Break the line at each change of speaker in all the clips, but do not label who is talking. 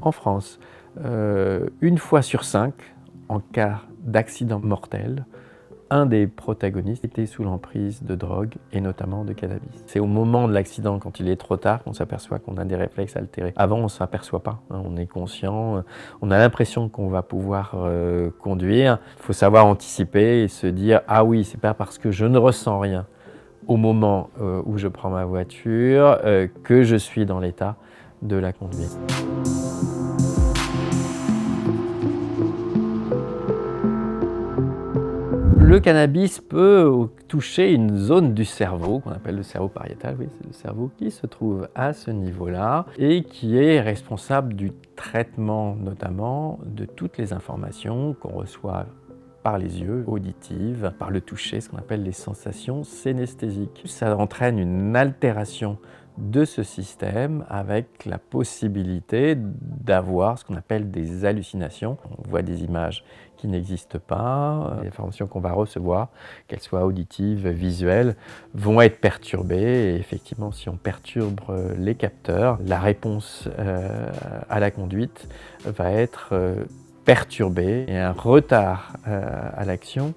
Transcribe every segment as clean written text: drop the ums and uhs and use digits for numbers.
en France, 1 fois sur 5, en cas d'accident mortel, un des protagonistes était sous l'emprise de drogue et notamment de cannabis. C'est au moment de l'accident, quand il est trop tard, qu'on s'aperçoit qu'on a des réflexes altérés. Avant, on ne s'aperçoit pas, hein, on est conscient, on a l'impression qu'on va pouvoir conduire. Il faut savoir anticiper et se dire « Ah oui, c'est pas parce que je ne ressens rien au moment où je prends ma voiture que je suis dans l'état de la conduire ». Le cannabis peut toucher une zone du cerveau qu'on appelle le cerveau pariétal, oui, c'est le cerveau qui se trouve à ce niveau-là et qui est responsable du traitement notamment de toutes les informations qu'on reçoit par les yeux, auditives, par le toucher, ce qu'on appelle les sensations synesthésiques. Ça entraîne une altération de ce système avec la possibilité d'avoir ce qu'on appelle des hallucinations. On voit des images qui n'existent pas, les informations qu'on va recevoir, qu'elles soient auditives, visuelles, vont être perturbées et effectivement si on perturbe les capteurs, la réponse à la conduite va être perturbée et un retard à l'action,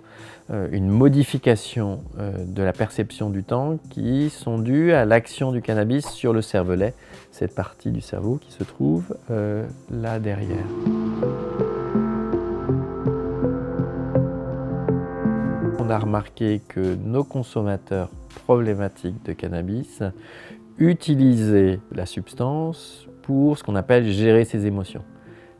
une modification de la perception du temps qui sont dues à l'action du cannabis sur le cervelet, cette partie du cerveau qui se trouve là derrière. On a remarqué que nos consommateurs problématiques de cannabis utilisaient la substance pour ce qu'on appelle gérer ses émotions.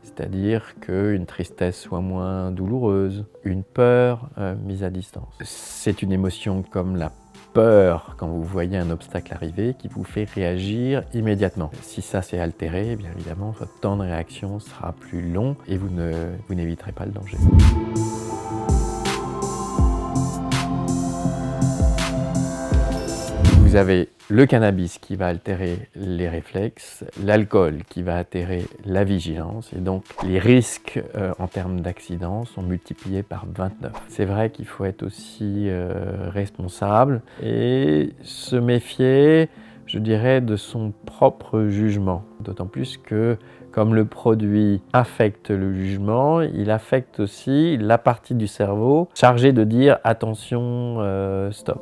C'est-à-dire qu'une tristesse soit moins douloureuse, une peur mise à distance. C'est une émotion comme la peur quand vous voyez un obstacle arriver qui vous fait réagir immédiatement. Si ça s'est altéré, bien évidemment, votre temps de réaction sera plus long et vous n'éviterez pas le danger. Vous avez le cannabis qui va altérer les réflexes, l'alcool qui va altérer la vigilance et donc les risques en termes d'accident sont multipliés par 29. C'est vrai qu'il faut être aussi responsable et se méfier, je dirais, de son propre jugement. D'autant plus que comme le produit affecte le jugement, il affecte aussi la partie du cerveau chargée de dire « attention, stop ».